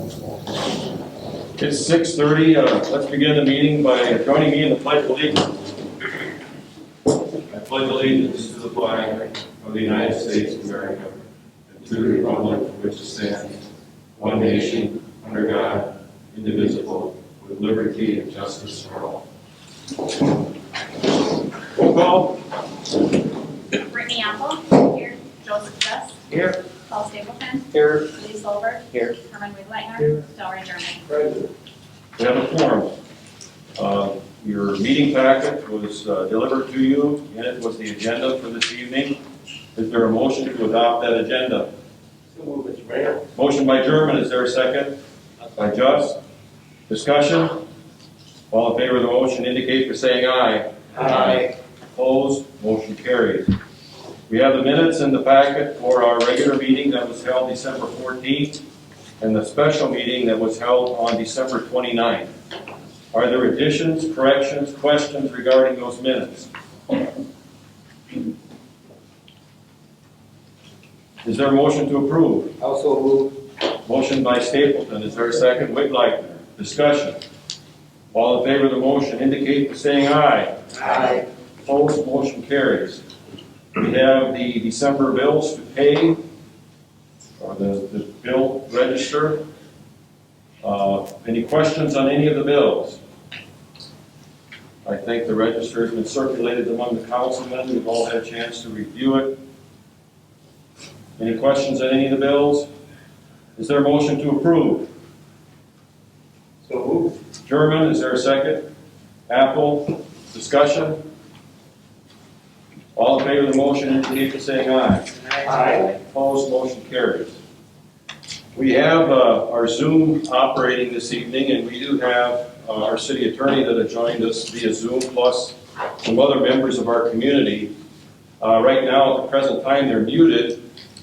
It's 6:30. Let's begin the meeting by joining me in the Pledge of Allegiance. I pledge allegiance to the flag of the United States of America and to the republic for which it stands, one nation, under God, indivisible, with liberty and justice for all. Roll call. Brittany Apple. Here. Joseph Best. Here. Paul Stapleton. Here. Lee Solberg. Here. Herman Wigleitner. Here. Delroy German. Present. We have a quorum. Your meeting packet was delivered to you, and it was the agenda for this evening. Is there a motion to adopt that agenda? So move, Mr. Mayor. Motion by German, is there a second? By Just. Discussion? All in favor of the motion indicate by saying aye. Aye. Opposed? Motion carries. We have the minutes in the packet for our regular meeting that was held December 14th and the special meeting that was held on December 29th. Are there additions, corrections, questions regarding those minutes? Is there a motion to approve? Also move. Motion by Stapleton, is there a second? Wigleitner. Discussion. All in favor of the motion indicate by saying aye. Aye. Opposed, motion carries. We have the December bills to pay, or the bill register. Any questions on any of the bills? I think the register has been circulated among the councilmen. We've all had a chance to review it. Any questions on any of the bills? Is there a motion to approve? So move. German, is there a second? Apple, discussion? All in favor of the motion indicate by saying aye. Aye. Opposed, motion carries. We have our Zoom operating this evening, and we do have our city attorney that has joined us via Zoom, plus some other members of our community. Right now, at the present time, they're muted,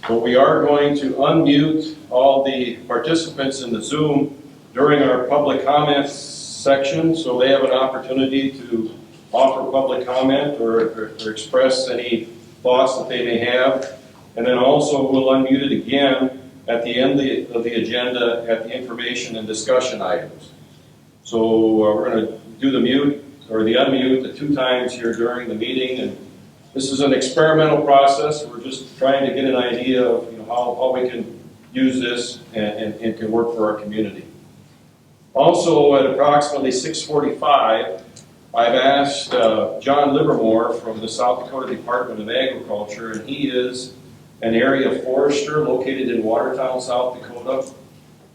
but we are going to unmute all the participants in the Zoom during our public comments section, so they have an opportunity to offer public comment or express any thoughts that they may have. And then also we'll unmute it again at the end of the agenda at the information and discussion items. So we're going to do the mute or the unmute the 2 times here during the meeting. And this is an experimental process. We're just trying to get an idea of how we can use this and it can work for our community. Also at approximately 6:45, I've asked John Livermore from the South Dakota Department of Agriculture, and he is an area forester located in Watertown, South Dakota.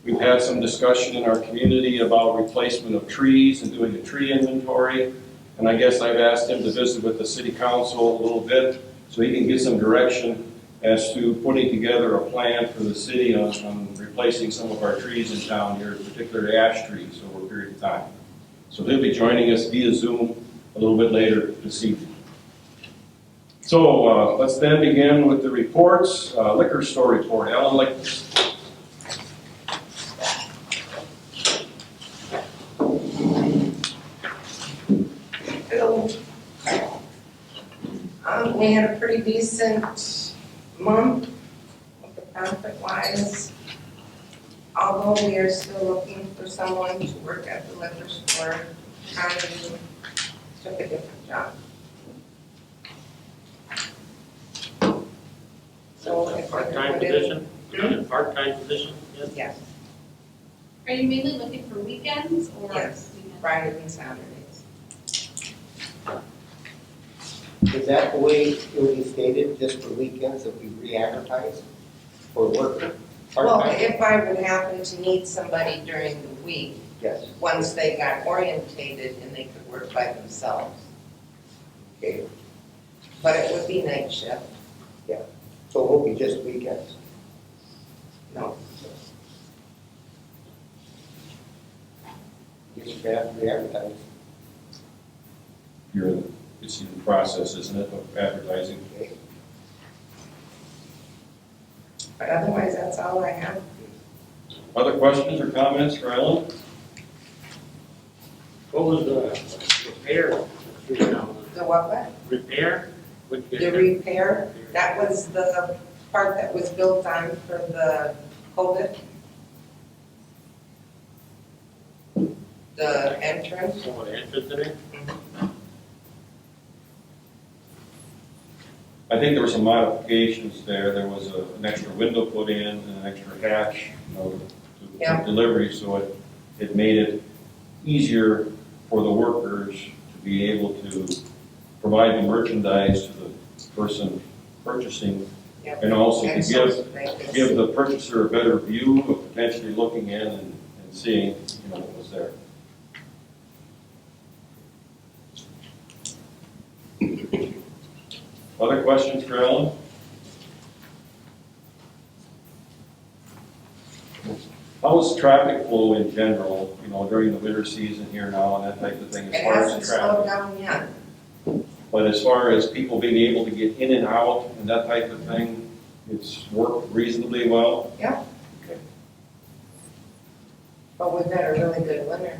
We've had some discussion in our community about replacement of trees and doing a tree inventory, and I guess I've asked him to visit with the city council a little bit so he can get some direction as to putting together a plan for the city on replacing some of our trees in town here, particularly ash trees over a period of time. So he'll be joining us via Zoom a little bit later this evening. So let's then begin with the reports. Liquor store report. Alan Lick. Hello. We had a pretty decent month, profit-wise. Although we are still looking for someone to work at the liquor store, Connie took a different job. So if we're Part-time gonna do- position? Part-time position? Yes. Yes, Are you mainly looking for weekends or? yes, weekends? Fridays and Saturdays. Is that the way it will be stated, just for weekends, if we re-advertise for worker? Well, Part-time? if I would happen to need somebody during the week, Yes, once they got orientated and they could work by themselves, okay, but it would be night shift. so it won't be just weekends. No. You just have to re-advertise. It's in the process, isn't it, of advertising? Okay. But otherwise, that's all I have. Other questions or comments for Ellen? What was the repair? The what? Repair? The repair, that was the part that was built on for the COVID. the entrance. Someone entrance in it? I think there were some modifications there. There was an extra window put in and an extra hatch, to Yeah. delivery, so it made it easier for the workers to be able to provide the merchandise to the person purchasing, Yep. and also to And so they can give see. the purchaser a better view of potentially looking in and seeing, what was there. Other questions for Ellen? How is traffic flow in general, during the winter season here now and that type of thing, as It far hasn't as slowed traffic? down yet. But as far as people being able to get in and out and that type of thing, it's worked reasonably well? Yeah. Okay. But we've got a really good winter.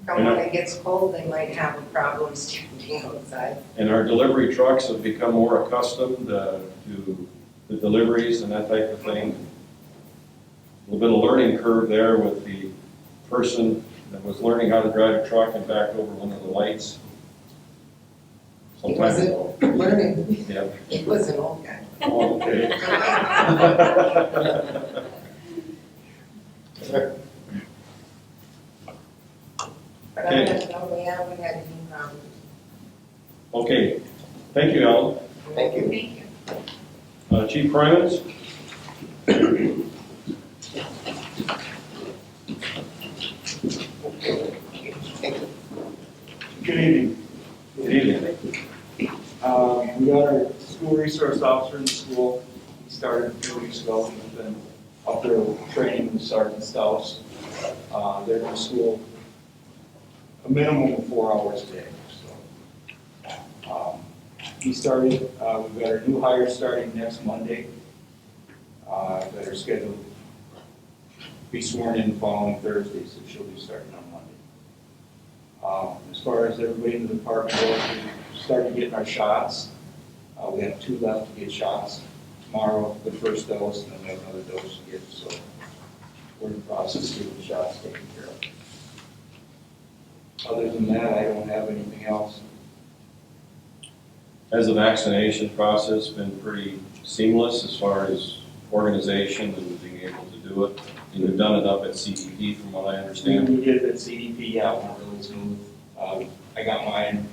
Come when it gets cold, they might have a problem standing outside. And our delivery trucks have become more accustomed to the deliveries and that type of thing. A little bit of learning curve there with the person that was learning how to drive a truck and backed over one of the lights. He Sometime ago. wasn't learning, Yep. he was an old guy. Oh, okay. But I don't know, we haven't had any problems. Okay, thank you, Ellen. Thank you. Thank you. Chief Crimans? Good evening. Good evening. We got our school resource officer in the school. He started a few weeks ago. He's been up there training the sergeant staffs. They're in school a minimum of 4 hours a day. So, he started, we've got our new hire starting next Monday. That are scheduled to be sworn in following Thursday, so she'll be starting on Monday. As far as everybody in the department goes, we started getting our shots. We have 2 left to get shots. Tomorrow, the first dose, and then we have another dose to get, so we're in the process of getting the shots taken care of. Other than that, I don't have anything else. Has the vaccination process been pretty seamless as far as organization and being able to do it? And you've done it up at CDP from what I understand. We did it at CDP, yeah, it went really smooth. I got mine,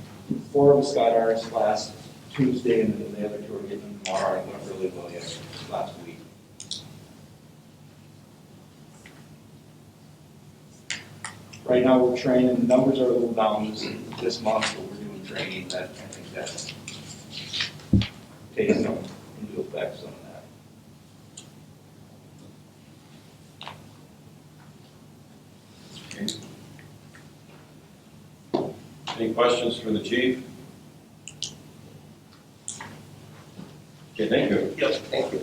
4 of us got ours last Tuesday, and then the other 2 are getting them tomorrow. It went really well, yes, last week. Right now, we're training, the numbers are a little down this month, but we're doing training that, I think that's taking some into effect, some of that. Okay. Any questions for the chief? Okay, thank you. Yep, thank you.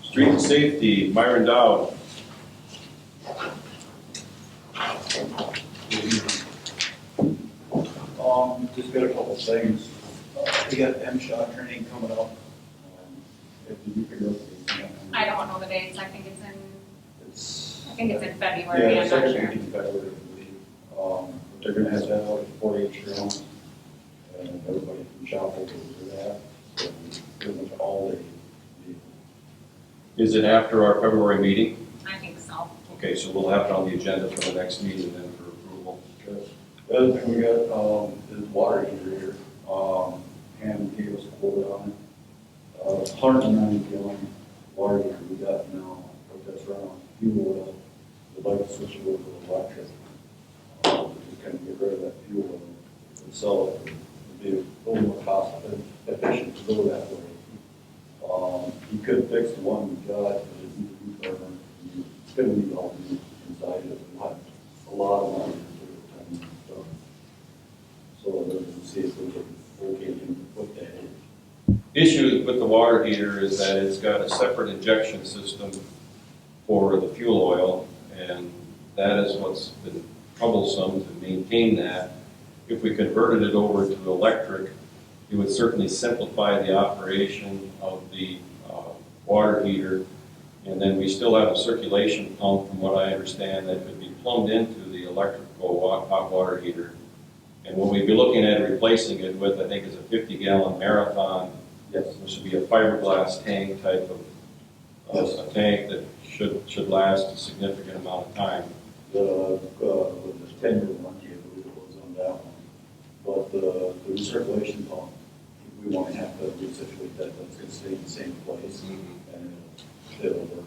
Street and safety, Myron Dowd. Just got a couple of things. We got M-SHOT training coming up. Did you figure out the date? I don't know the dates, I think it's It's. in February, Yeah, I'm the not second sure. week in February, I believe. But they're gonna have that out at 4-H grounds. And everybody from shop will go through that. So pretty much all day. Is it after our February meeting? I think so. Okay, so we'll have it on the agenda for the next meeting then for approval. The other thing we got, is water heater here. And gave us a quote on it. 190 gallon water heater we got now, but that's run on fuel oil. We'd like to switch it over to electric. Just kind of get rid of that fuel oil and sell it. It'd be a little more cost efficient to go that way. You could fix the one we got, but it needs a new burner. It's gonna need all new inside it. Not a lot of money to do it. And stuff. So let's see if we can okay to put that in. Issue with the water heater is that it's got a separate injection system for the fuel oil, and that is what's been troublesome to maintain that. If we converted it over to electric, it would certainly simplify the operation of the water heater And then we still have a circulation pump, from what I understand, that could be plumbed into the electrical hot water heater. And what we'd be looking at replacing it with, I think, is a 50-gallon Marathon. Yes. This would be a fiberglass tank type of, Yes. a tank that should last a significant amount of time. With the 10-year warranty, I believe it was on that one. But the recirculation pump, we won't have to recirculate that, that's gonna stay in the same place, and it'll work.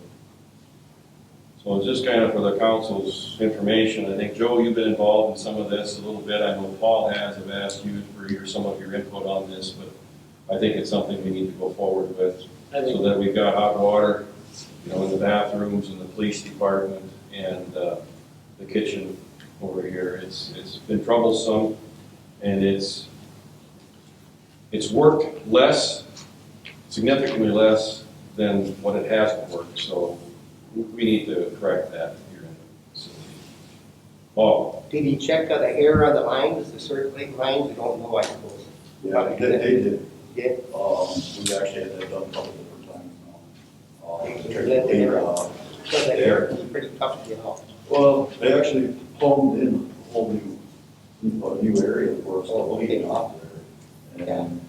So it's just kind of for the council's information. I think, Joe, you've been involved in some of this a little bit. I know Paul has. I've asked you for some of your input on this, but I think it's something we need to go forward with, I think, so that we've got hot water, in the bathrooms, in the police department, and the kitchen over here. It's been troublesome, and it's worked less, significantly less than what it has to work. So we need to correct that here in the facility. Paul? Did he check the air on the lines, the circulating lines? I don't know, I suppose. Yeah, they did. Yeah. We've actually had that done a couple different times now. They turned it They, air off. So the air is pretty tough to get off. well, they actually plumbed in a whole new area for us to leak off there. And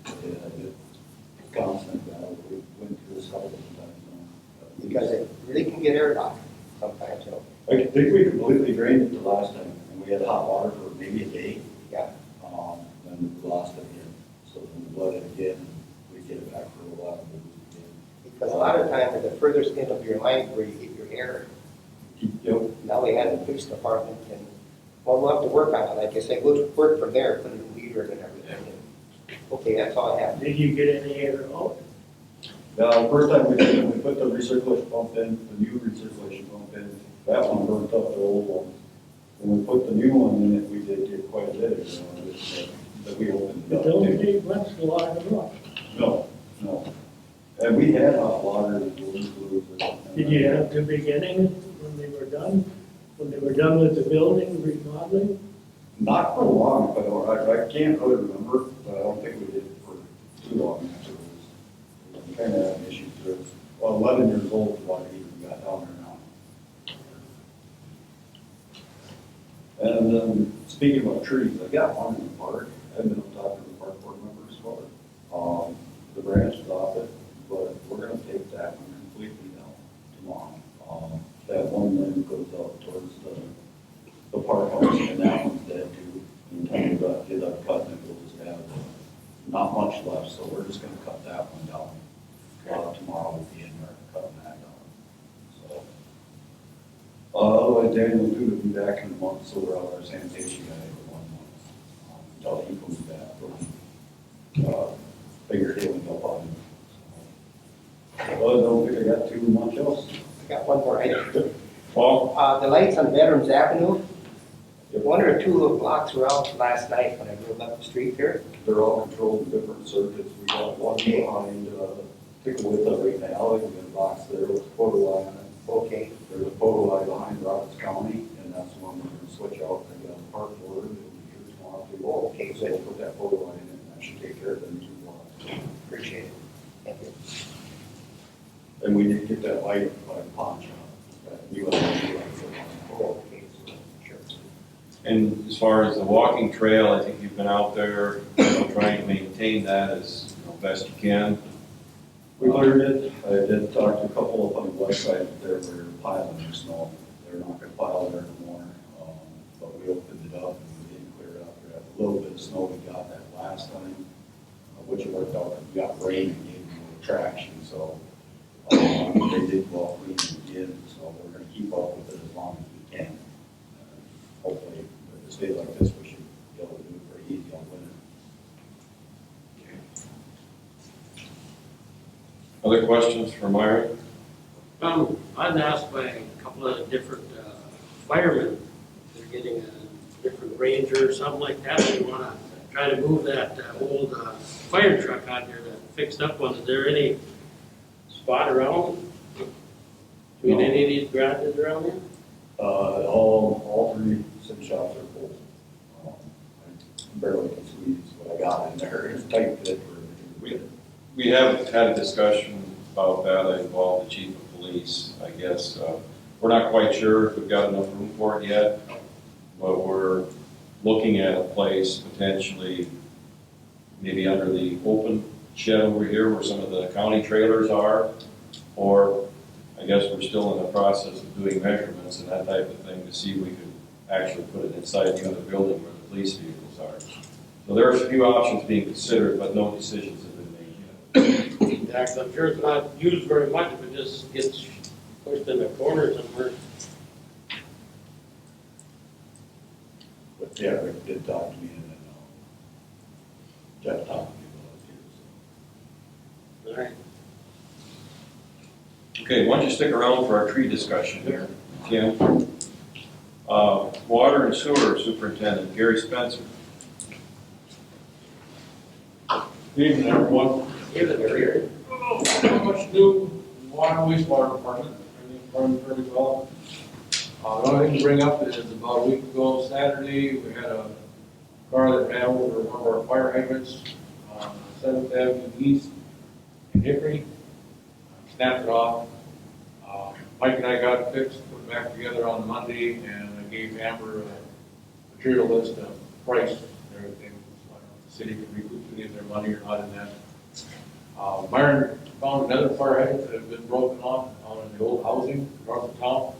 it's constant battle. We went through this couple different times now. Because it really can get air off sometimes, so. I think we completely drained it the last time, and we had hot water for maybe a day. Yeah. Then we lost it again, so then we let it again, and we get it back for a while. and we did. Because a lot of times at the furthest end of your line where you get your air, Yep. now we have the police department and, well, we'll have to work on it. Like I say, we'll work from there, put in a meter and everything. Okay, that's all I have. did you get any air out? Now, the first time we did it, we put the recirculation pump in, the new recirculation pump in, that one burnt up the old one. When we put the new one in it, we did get quite a bit, that we opened it But up. don't take much to water them up. No, no. And we had hot water and fluids. Did you have the beginning when they were done? When they were done with the building remodeling? Not for long, but I can't really remember, but I don't think we did it for too long afterwards. We kind of had an issue through, well, 11 years old, is what we even got down there now. And then, speaking of trees, I got one in the park. I've been up talking to the park board members about it. The branch is off it, but we're gonna take that one completely down tomorrow. That one limb goes out towards the park house, and that one's dead too. And then we get that cut, and we'll just have not much left, so we're just gonna cut that one down. Tomorrow we'll be in there cutting that down. So, otherwise Daniel will be back in a month, so we're out our sanitation guy for 1 month. Until he comes back from, finger healing up on him. So, well, I don't think I got too much else. I got one more item. Paul? The lights on Veterans Avenue, one or two little blocks were out last night when I drove up the street here. They're all controlled in different circuits. We got one behind, Pickaway right now, we got a box there with a photo eye on it. Okay, There's a photo eye behind Roberts County, and that's the one we're gonna switch out, and get on the park board, and here's tomorrow too. Oh, okay. So we'll put that photo eye in it, and that should take care of them 2 blocks. appreciate it. Thank you. And we did get that light by the pawn shop, that new LED light for one. Oh, okay, so, sure. And as far as the walking trail, I think you've been out there, trying to maintain that as best you can. We cleared it. I did talk to a couple of on the west side there where they're piling their snow. They're not gonna pile there anymore. But we opened it up and we didn't clear it out. We had a little bit of snow we got that last time, which worked out. We got rain and gave them more traction, so they did go out clean again. So we're gonna keep up with it as long as we can. Hopefully, if it stays like this, we should be able to do it pretty easy all winter. Other questions for Myron? I've asked by a couple of different firemen, they're getting a different Ranger or something like that. They wanna try to move that old fire truck out there, that fixed up one. Is there any spot around between No. any of these garages around here? All 3 sim shops are full. I barely can squeeze what I got in there. It's tight fit for everything. We have had a discussion about that. I involved the chief of police, I guess. We're not quite sure if we've got enough room for it yet, but we're looking at a place potentially maybe under the open shed over here where some of the county trailers are, or I guess we're still in the process of doing measurements and that type of thing to see if we could actually put it inside the other building where the police vehicles are. So there are a few options being considered, but no decisions have been made yet. Yeah, 'cause I'm sure it's not used very much if it just gets pushed in the corner somewhere. But yeah, Rick did talk to me and then, Jeff talked to me about it too, All right. Okay, why don't you stick around for our tree discussion here, Tim? Water and Sewer Superintendent Gary Spencer. Good evening, everyone. Give it a year. Not much new in water and wastewater department, everything's running pretty well. The only thing to bring up is about a week ago Saturday, we had a car that ran over one of our fire hydrants on 7th Avenue East in Hickory. Snapped it off. Mike and I got it fixed, put it back together on Monday, and I gave Amber a material list of price and everything. So I don't know if the city can recoup any of their money or not in that. Myron found another fire hydrant that had been broken off out in the old housing north of town.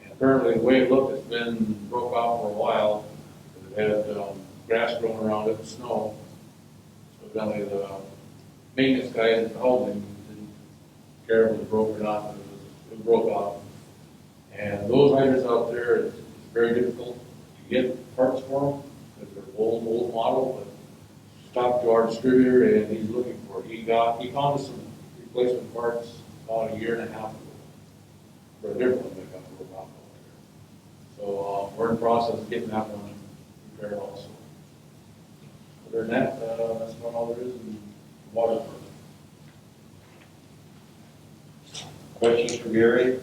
And apparently, the way it looked, it's been broke off for a while. It had grass growing around it and snow. So evidently, the maintenance guy in the housing didn't care if it was broken off, and it broke off. And those hydrants out there, it's very difficult to get parts for them because they're old model. But talked to our distributor and he's looking for it. He found us some replacement parts about a year and a half ago for a different one that got broke off over there. So we're in the process of getting that one repaired also. Other than that, that's about all there is in water department. Questions for Gary?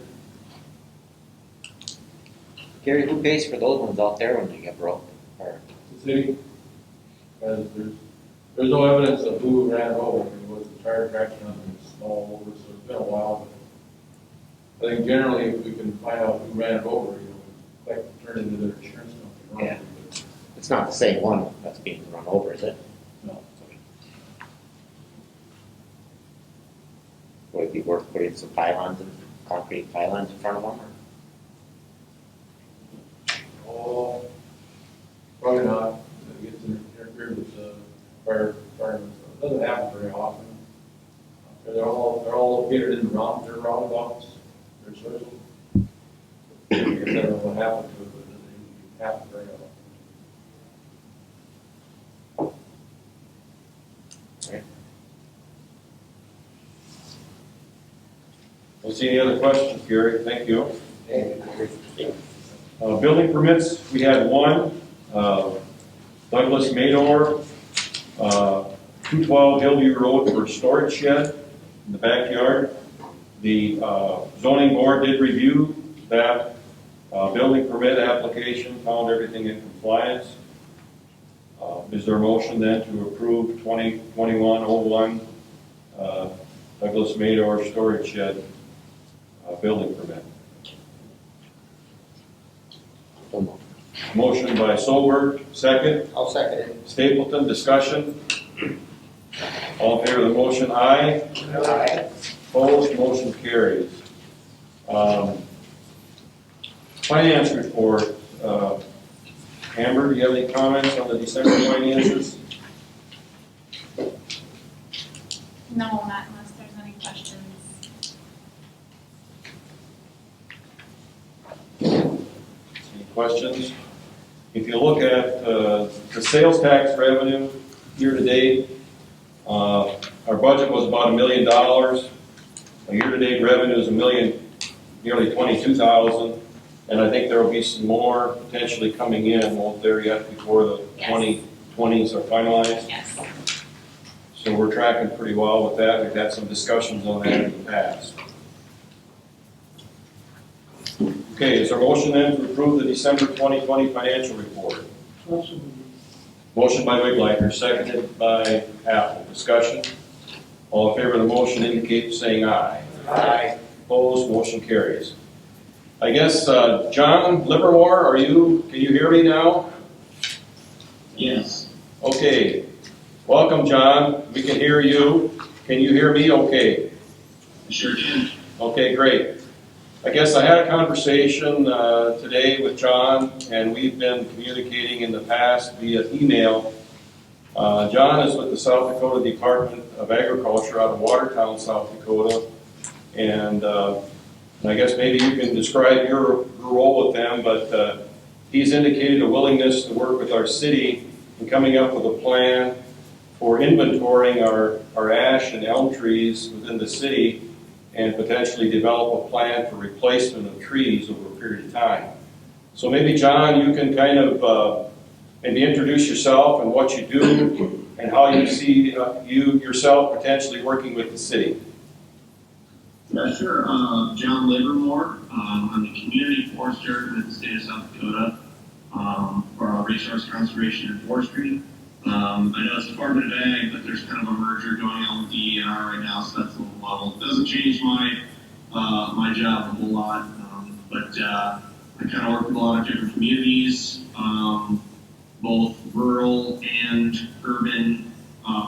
Gary, who pays for those ones out there when they get broke? Or The city, because there's no evidence of who ran it over. I mean, it was the tire traction on the snow over, so it's been a while. But I think generally, if we can find out who ran it over, like turn it into their insurance company. Yeah. It's not the same one that's being run over, is it? No. Would it be worth putting some pylons and concrete pylons in front of them? Oh, probably not. It gets interfered with the firemen. So it doesn't happen very often. They're all located in their roundabouts, their circles. I guess I don't know what happened to it, but it doesn't usually happen very often. Don't see any other questions, Gary. Thank you. Building permits, we had one. Douglas Mador, 212 Hillview Road for a storage shed in the backyard. The zoning board did review that building permit application, found everything in compliance. Is there a motion then to approve 2021-01 Douglas Mador storage shed building permit? Motion by Solberg, second. I'll second it. Stapleton, discussion. All in favor of the motion, aye. Aye. Opposed, motion carries. Finance report. Amber, do you have any comments on the December finances? No, not unless there's any questions. Any questions? If you look at the sales tax revenue year-to-date, our budget was about $1 million. Our year-to-date revenue is nearly 22,000, and I think there will be some more potentially coming in. Won't there yet before the Yes. 2020s are finalized? Yes. So we're tracking pretty well with that. We've had some discussions on that in the past. Okay, is there a motion then to approve the December 2020 financial report? Motion by Wigleicher, seconded by Apple. Discussion. All in favor of the motion indicate by saying aye. Aye. Opposed, motion carries. I guess, John Livermore, can you hear me now? Yes. Okay. Welcome, John. We can hear you. Can you hear me okay? I sure can. Okay, great. I guess I had a conversation today with John, and we've been communicating in the past via email. John is with the South Dakota Department of Agriculture out of Watertown, South Dakota. And I guess maybe you can describe your role with them, but he's indicated a willingness to work with our city in coming up with a plan for inventorying our ash and elm trees within the city and potentially develop a plan for replacement of trees over a period of time. So maybe, John, you can kind of maybe introduce yourself and what you do and how you see you yourself potentially working with the city. Yeah, sure. John Livermore. I'm the community forester with the state of South Dakota for our resource conservation and forestry. I know it's Department of Ag, but there's kind of a merger going on with DER right now, so that's a little level. It doesn't change my job a whole lot, but I kind of work with a lot of different communities, both rural and urban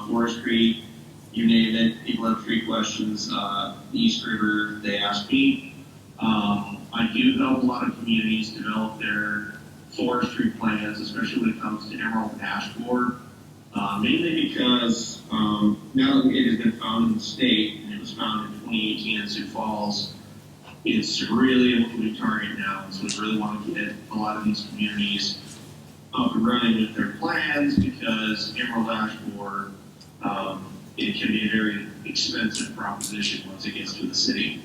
forestry. You name it. People have tree questions. The East River, they ask me. I do help a lot of communities develop their forestry plans, especially when it comes to emerald ash borer. Mainly because now that it has been found in the state, and it was found in 2018 in Sioux Falls, it's really a moving target now. So we really want to get a lot of these communities up and running with their plans, because emerald ash borer, it can be a very expensive proposition once it gets to the city.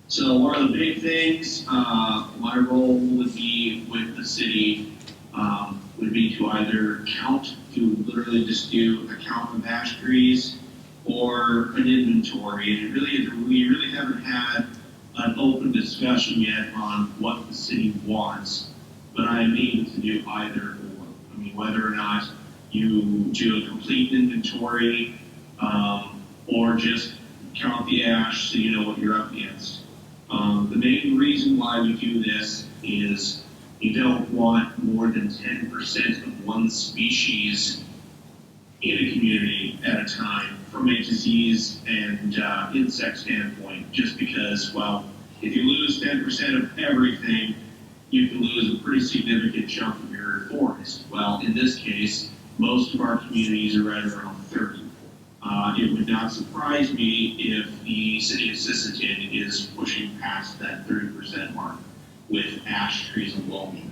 So one of the big things, my role would be with the city, would be to either literally just do a count of ash trees or an inventory. And we really haven't had an open discussion yet on what the city wants, but I am able to do either or. I mean, whether or not you do a complete inventory or just count the ash so you know what you're up against. The main reason why we do this is you don't want more than 10% of one species in a community at a time from a disease and insect standpoint, just because, well, if you lose 10% of everything, you can lose a pretty significant chunk of your forest. Well, in this case, most of our communities are right around 30. It would not surprise me if the city of Sisseton is pushing past that 30% mark with ash trees alone.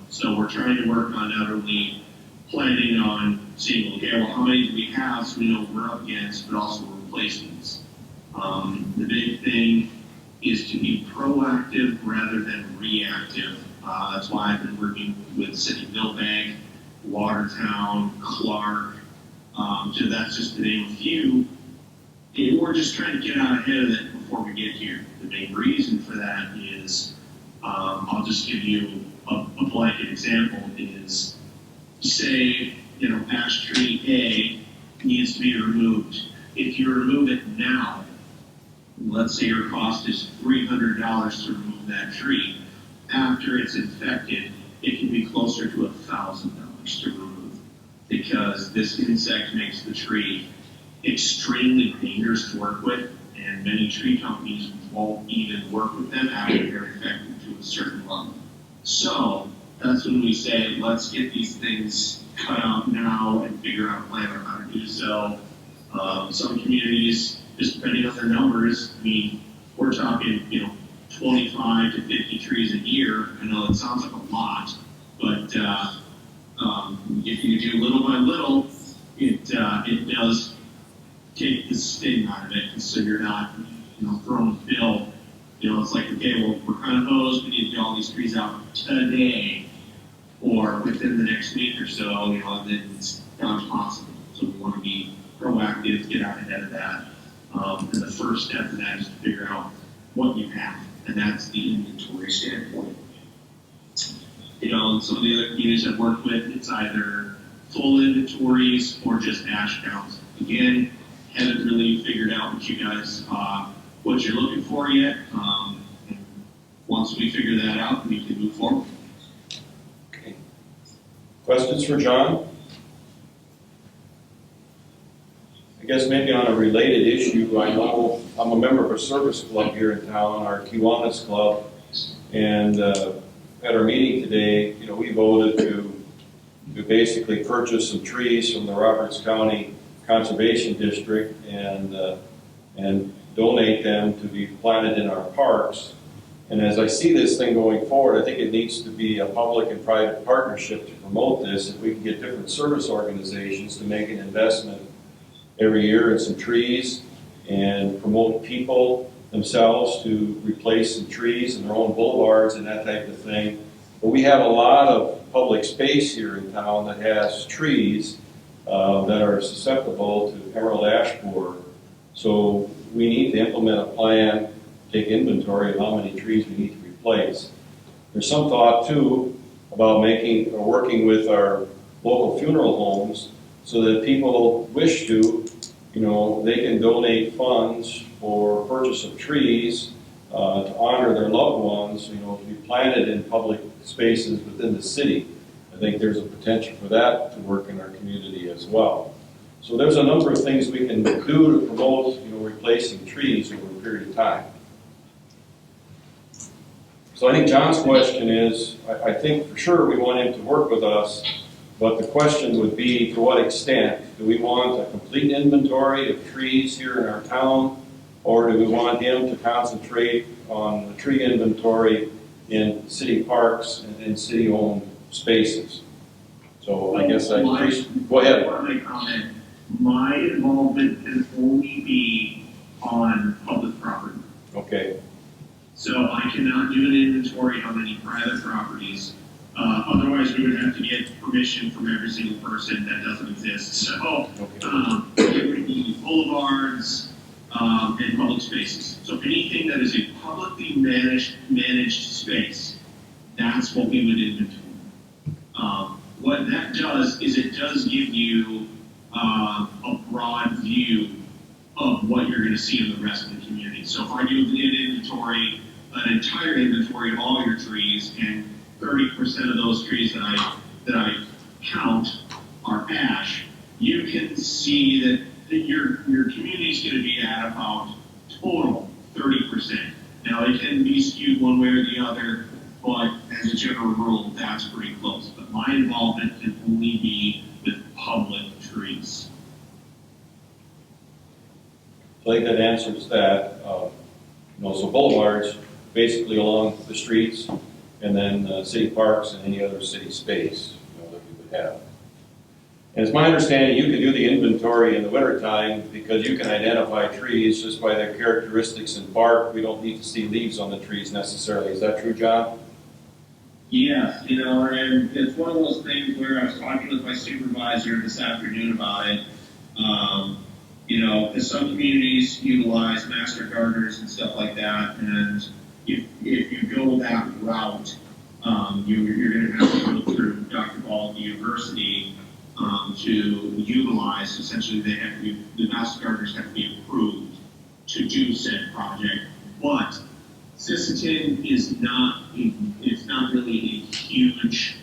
So we're trying to work on not only planning on seeing, okay, well, how many do we have so we know what we're up against, but also replacements. The big thing is to be proactive rather than reactive. That's why I've been working with City of Millbank, Watertown, Clark, so that's just to name a few. And we're just trying to get out ahead of it before we get here. The main reason for that is, I'll just give you a blanket example, is say, ash tree A needs to be removed. If you remove it now, let's say your cost is $300 to remove that tree. After it's infected, it can be closer to $1,000 to remove, because this insect makes the tree extremely dangerous to work with, and many tree companies won't even work with them after they're infected to a certain level. So that's when we say, let's get these things cut out now and figure out a plan on how to do so. Some communities, just depending on their numbers, I mean, we're talking, 25 to 50 trees a year. I know it sounds like a lot, but if you do little by little, it does take the sting out of it, so you're not, throwing fill. It's like, okay, well, we're kind of hosed, we need to get all these trees out today, or within the next week or so, then it's not possible. So we want to be proactive, get out ahead of that. And the first step in that is to figure out what you have, and that's the inventory standpoint. Some of the other communities I've worked with, it's either full inventories or just ash counts. Again, haven't really figured out what you guys, what you're looking for yet. And once we figure that out, we can move forward. Okay. Questions for John? I guess maybe on a related issue, I know I'm a member of a service club here in town, our Kiwanis Club, and at our meeting today, we voted to basically purchase some trees from the Roberts County Conservation District and donate them to be planted in our parks. And as I see this thing going forward, I think it needs to be a public and private partnership to promote this. If we can get different service organizations to make an investment every year in some trees and promote people themselves to replace some trees in their own boulevards and that type of thing. But we have a lot of public space here in town that has trees that are susceptible to emerald ash borer. So we need to implement a plan, take inventory of how many trees we need to replace. There's some thought too about working with our local funeral homes so that people wish to, they can donate funds for purchase of trees to honor their loved ones, to be planted in public spaces within the city. I think there's a potential for that to work in our community as well. So there's a number of things we can do to promote, replacing trees over a period of time. So I think John's question is, I think for sure we want him to work with us, but the question would be, to what extent? Do we want a complete inventory of trees here in our town, or do we want him to concentrate on the tree inventory in city parks and in city-owned spaces? So I guess go ahead. My comment, my involvement can only be on public property. Okay. So I cannot do an inventory on any private properties. Otherwise, we would have to get permission from every single person. That doesn't exist. So it would be boulevards and public spaces. So anything that is a publicly managed space, that's what we would inventory. What that does is it does give you a broad view of what you're going to see in the rest of the community. So if I do an entire inventory of all your trees, and 30% of those trees that I count are ash, you can see that your community is going to be at about total 30%. Now it can be skewed one way or the other, but as a general rule, that's pretty close. But my involvement can only be with public trees. So I think that answers that. So boulevards, basically along the streets, and then city parks and any other city space that we would have. And it's my understanding you can do the inventory in the wintertime because you can identify trees just by their characteristics and bark. We don't need to see leaves on the trees necessarily. Is that true, John? Yes, and it's one of those things where I was talking with my supervisor this afternoon about it. Because some communities utilize master gardeners and stuff like that, and if you go that route, you're going to have to go through Dr. Ball University to utilize. Essentially, the master gardeners have to be approved to do said project. But Sisseton is not really a huge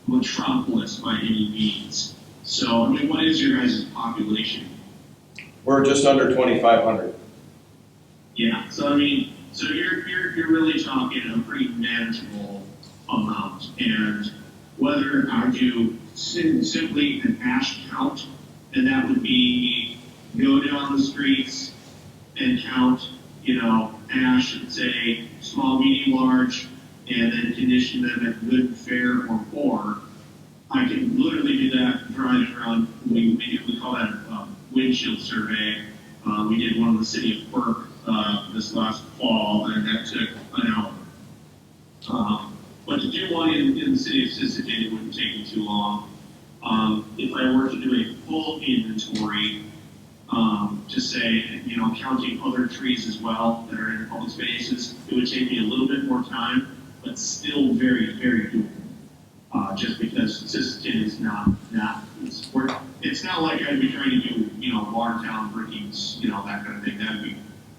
metropolis by any means. So, what is your guys' population? We're just under 2,500. Yeah, so you're really talking a pretty manageable amount. And whether I do simply an ash count, and that would be go down the streets and count, ash and say small, medium, large, and then condition them at good, fair, or poor. I can literally do that driving around. We call that a windshield survey. We did one in the city of Burke this last fall, and that took an hour. But to do one in the city of Sisseton, it wouldn't take me too long. If I were to do a full inventory, to say, counting other trees as well that are in public spaces, it would take me a little bit more time, but still very, very doable. Just because Sisseton is not that. It's not like I'd be trying to do Watertown, Brookings, that kind of thing.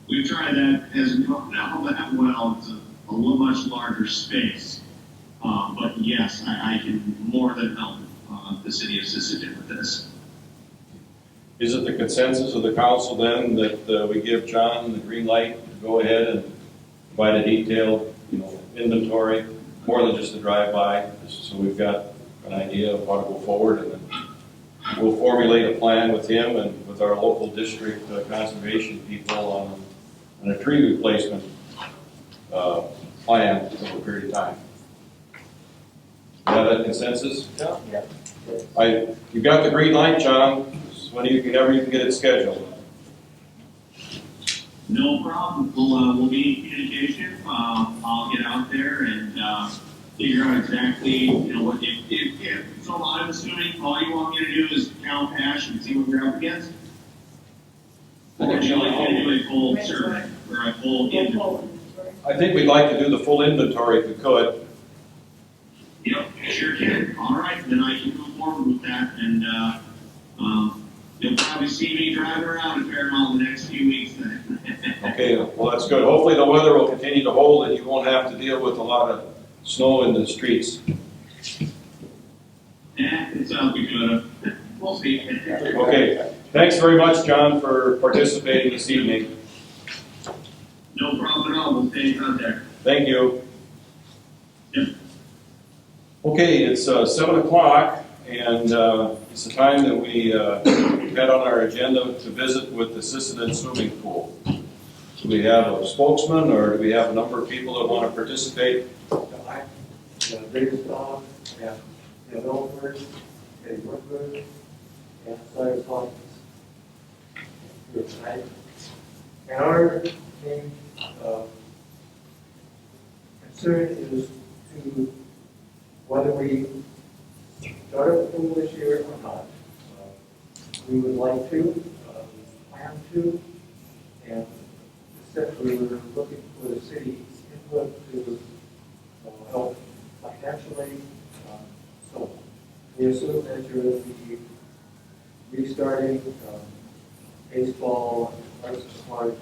We've tried that as well. Now that well, it's a little much larger space. But yes, I can more than help the city of Sisseton with this. Is it the consensus of the council then that we give John the green light to go ahead and provide a detailed, inventory, more than just a drive-by, so we've got an idea of how to go forward, and then we'll formulate a plan with him and with our local district conservation people on a tree replacement plan over a period of time. You have that consensus? Yeah. You got the green light, John. Whenever you can get it scheduled. No problem. We'll be in communication. I'll get out there and figure out exactly, what if so I'm assuming all you want me to do is count hash and see what we're up against? Or would you like me to do a full survey or a full inventory? I think we'd like to do the full inventory if we could. Yep, sure can. All right, then I can move forward with that, and you'll probably see me driving around a fair amount in the next few weeks then. Okay, well, that's good. Hopefully the weather will continue to hold and you won't have to deal with a lot of snow in the streets. Yeah, it sounds good. We'll see. Okay, thanks very much, John, for participating this evening. No problem at all. We'll stay in contact. Thank you. Yep. Okay, it's 7 o'clock, and it's the time that we had on our agenda to visit with the Sisseton swimming pool. Do we have a spokesman, or do we have a number of people that want to participate? The biggest dog, and developers, and workers, and side clients. Right? And our main concern is to whether we start a pool this year or not. We would like to, plan to, and essentially we're looking for the city's input to help financially. So we assume that you're going to be restarting baseball, arts and parks,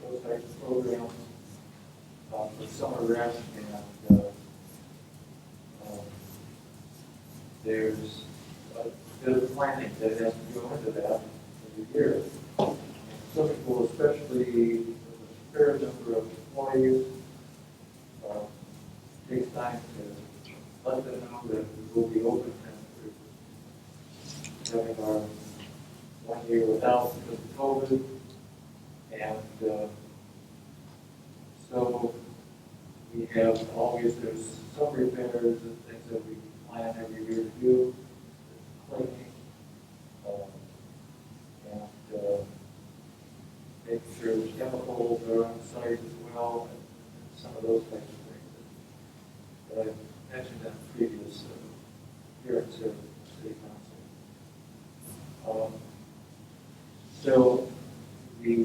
those types of programs for summer rec, and there's a bit of planning that has to go into that every year. Swimming pool, especially with a fair number of employees, takes time to let them know that we will be open after having our 1 year without because of COVID. And so we have always, there's some repairs and things that we plan every year to do, cleaning, and making sure the chemicals are on site as well, and some of those types of things that I mentioned in previous hearings here at the City Council. So the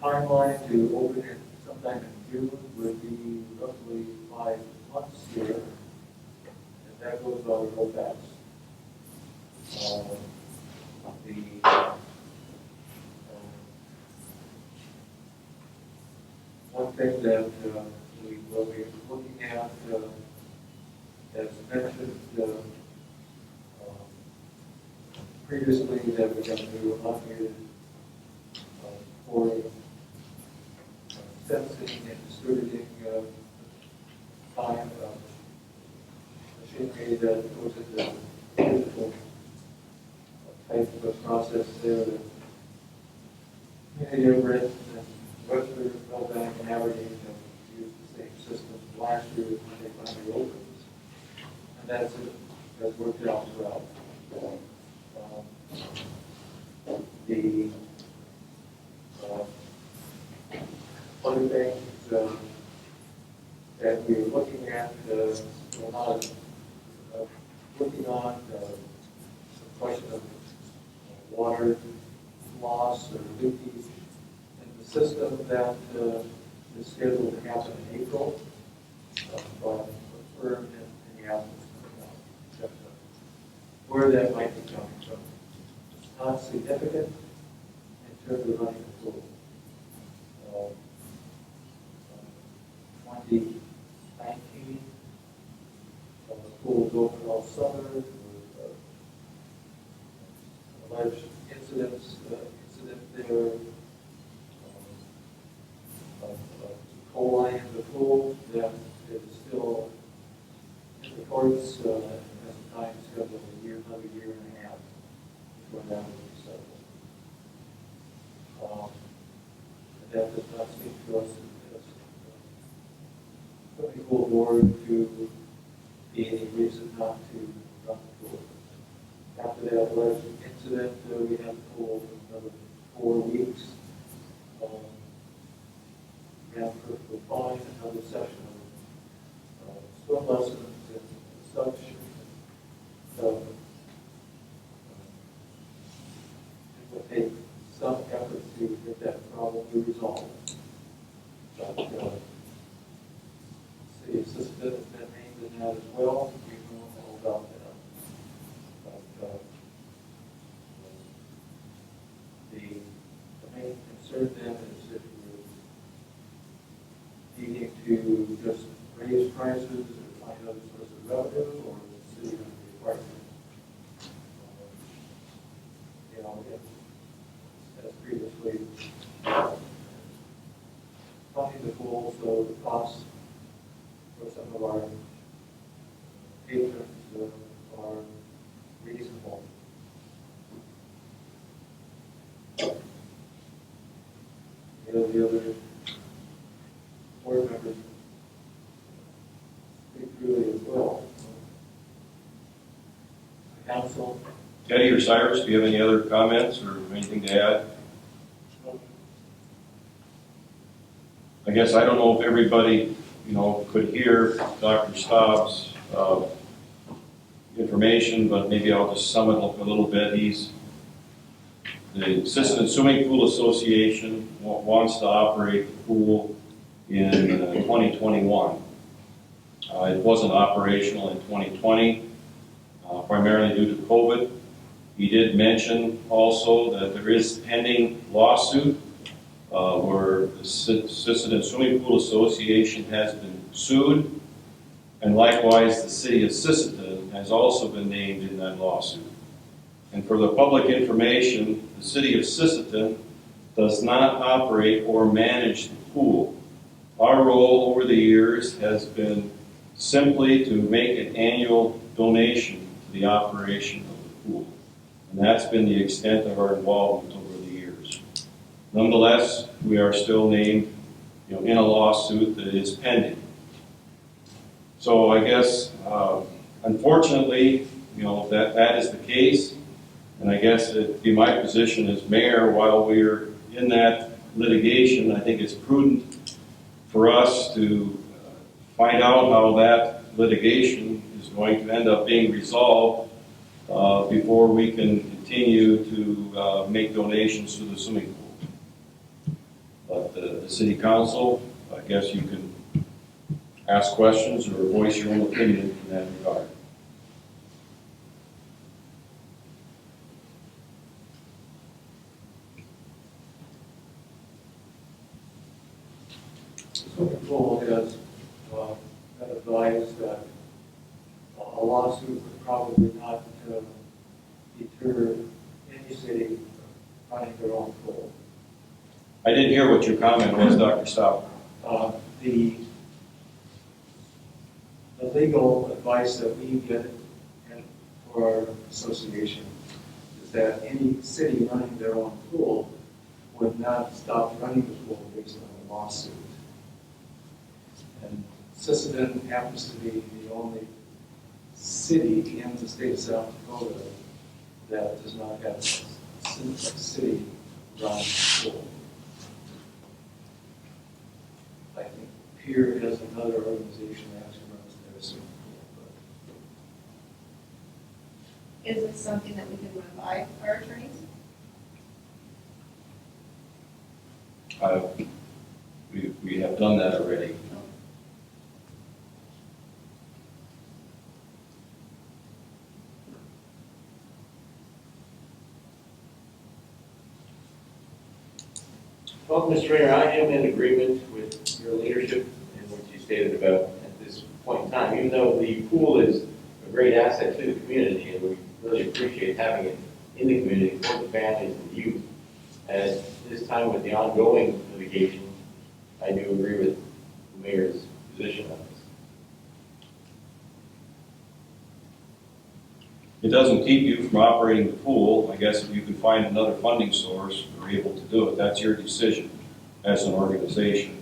timeline to open it sometime in June would be roughly 5 months here, and that goes by real fast. One thing that we will be looking at, as mentioned previously, that we're going to do automated for sensing and distributing time machinery that goes into digital type of process there that community of Britain and Webster, Melbank, and Aberdeen have used the same system last year when they finally opened. And that's worked out well. The other things that we're looking at, we're not looking on the question of water loss or leakage in the system that is scheduled to happen in April, but confirmed in the absence of where that might be coming from. not significant in terms of running the pool. 2019, the pool was open all summer, there was alleged incident there, of coli in the pool that is still in the courts, has a time schedule of another year and a half before that will be settled. And that does not seem to us as putting the pool board to be any reason not to run the pool. After that alleged incident, we had the pool for another 4 weeks. Ran perfectly fine, another session of swim lessons and such. So it will take some effort to get that problem resolved. But city of Sisseton has been named in that as well. We know all about that. But the main concern then is if we're needing to just raise prices or find other sources of revenue, or is the city going to be required to, as previously, funding the pool, so the costs for some of our patrons are reasonable. The other board members speak freely as well. Council. Eddie or Cyrus, do you have any other comments or anything to add? I guess I don't know if everybody, could hear Dr. Staub's information, but maybe I'll just sum it up a little bit. The Sisseton Swimming Pool Association wants to operate the pool in 2021. It wasn't operational in 2020, primarily due to COVID. He did mention also that there is pending lawsuit where the Sisseton Swimming Pool Association has been sued, and likewise the city of Sisseton has also been named in that lawsuit. And for the public information, the city of Sisseton does not operate or manage the pool. Our role over the years has been simply to make an annual donation to the operation of the pool. And that's been the extent of our involvement over the years. Nonetheless, we are still named in a lawsuit that is pending. So I guess, unfortunately, that is the case. And I guess it'd be my position as mayor, while we're in that litigation, I think it's prudent for us to find out how that litigation is going to end up being resolved before we can continue to make donations to the swimming pool. But the city council, I guess you can ask questions or voice your own opinion in that regard. Swimming pool has been advised that a lawsuit would probably not deter any city from running their own pool. I didn't hear what your comment was, Dr. Staub. The legal advice that we get for our association is that any city running their own pool would not stop running the pool based on a lawsuit. And Sisseton happens to be the only city in the state of South Dakota that does not have a city-run pool. I think Pier has another organization that actually runs their swimming pool. Is this something that we can run by our attorneys? We have done that already. Well, Mr. Mayor, I am in agreement with your leadership and what you stated about at this point in time. Even though the pool is a great asset to the community, and we really appreciate having it in the community for the families and youth. At this time with the ongoing litigation, I do agree with the mayor's position on this. It doesn't keep you from operating the pool. I guess if you can find another funding source, you're able to do it. That's your decision as an organization.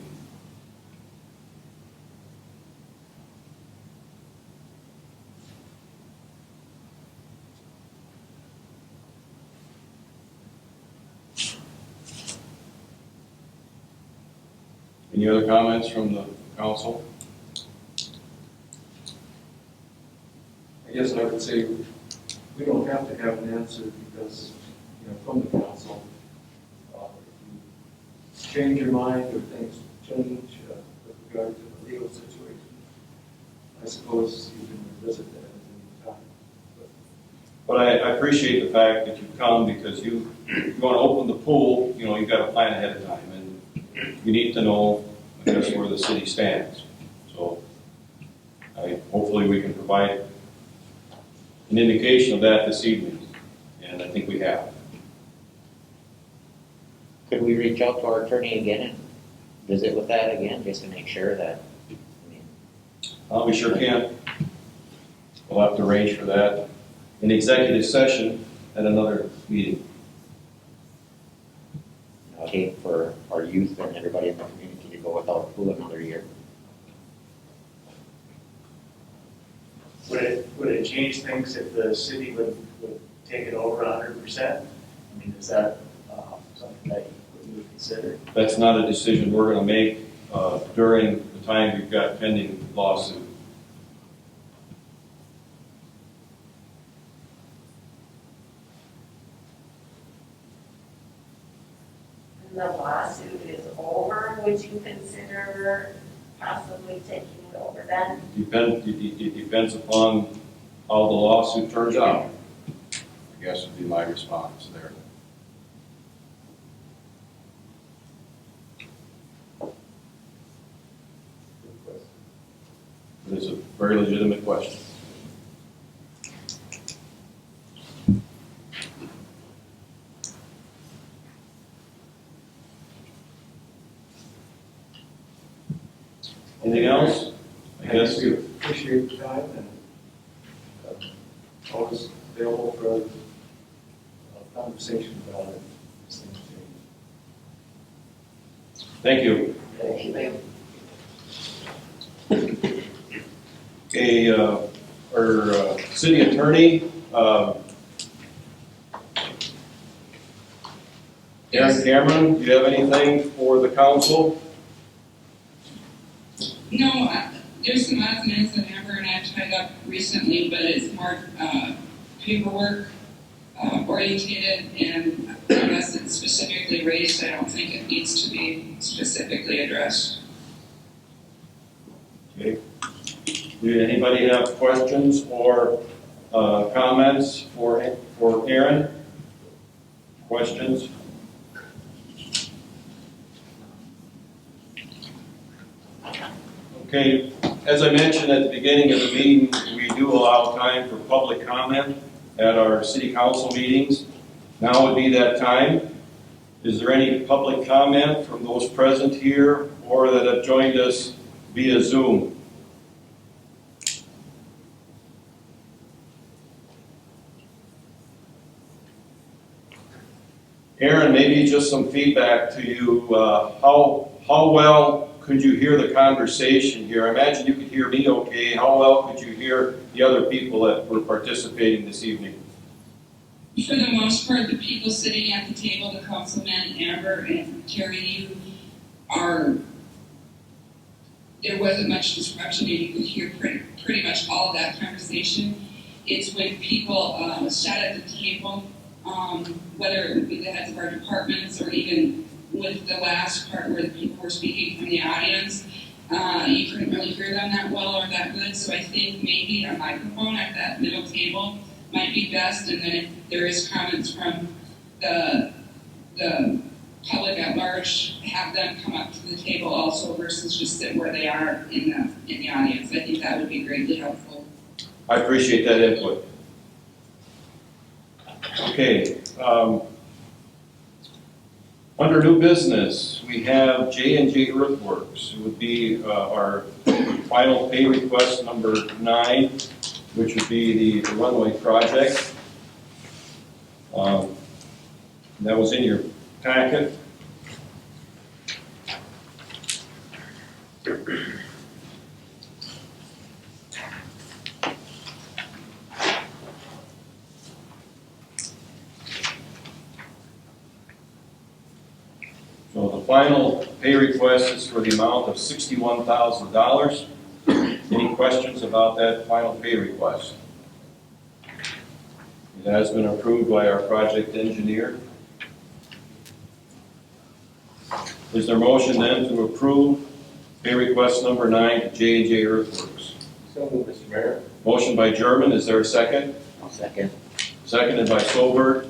Any other comments from the council? I guess I would say we don't have to have an answer because, from the council, if you change your mind or things change with regard to the legal situation, I suppose you can revisit that at any time. But I appreciate the fact that you've come because you want to open the pool, you've got to plan ahead of time. And you need to know, I guess, where the city stands. So hopefully we can provide an indication of that this evening, and I think we have. Could we reach out to our attorney again and visit with that again, just to make sure that, We sure can. We'll have to arrange for that in executive session at another meeting. okay, for our youth and everybody in the community to go without a pool another year? Would it change things if the city would take it over 100%? I mean, is that something that you would consider? That's not a decision we're going to make during the time we've got pending lawsuit. When the lawsuit is over, would you consider possibly taking it over then? It depends upon how the lawsuit turns out, I guess would be my response there. It is a very legitimate question. Anything else? I guess we appreciate the time and always available for a conversation about it. These things change. Thank you. Thank you. Okay, our city attorney, Aaron Cameron, do you have anything for the council? No, there's some odds and ends that Amber and I have tied up recently, but it's more paperwork orientated, and unless it's specifically raised, I don't think it needs to be specifically addressed. Okay. Do anybody have questions or comments for Aaron? Questions? Okay, as I mentioned at the beginning of the meeting, we do allow time for public comment at our city council meetings. Now would be that time. Is there any public comment from those present here or that have joined us via Zoom? Aaron, maybe just some feedback to you. How well could you hear the conversation here? I imagine you could hear me okay. How well could you hear the other people that were participating this evening? For the most part, the people sitting at the table, the councilman, Amber, and Terry, you are, there wasn't much disruption and you could hear pretty much all of that conversation. It's when people sat at the table, whether it would be the heads of our departments or even with the last part where the people were speaking from the audience, you couldn't really hear them that well or that good. So I think maybe a microphone at that middle table might be best. And then if there is comments from the public at large, have them come up to the table also versus just sit where they are in the audience. I think that would be greatly helpful. I appreciate that input. Okay, under new business, we have J&J Earthworks. It would be our final pay request number 9, which would be the runway project. That was in your packet. So the final pay request is for the amount of $61,000. Any questions about that final pay request? It has been approved by our project engineer. Is there a motion then to approve pay request number 9 to J&J Earthworks? So moved, Mr. Mayor. Motion by German, is there a second? I'll second. Seconded by Solberg.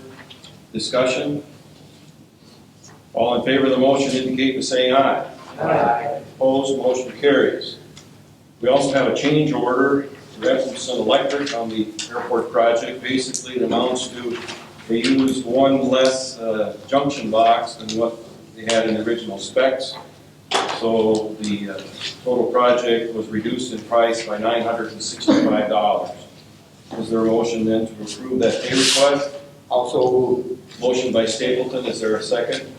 Discussion? All in favor of the motion indicate by saying aye. Aye. Opposed, motion carries. We also have a change order to Sisseton Electric on the airport project. Basically, it amounts to they used one less junction box than what they had in the original specs. So the total project was reduced in price by $965. Is there a motion then to approve that pay request? Also moved. Motion by Stapleton, is there a second?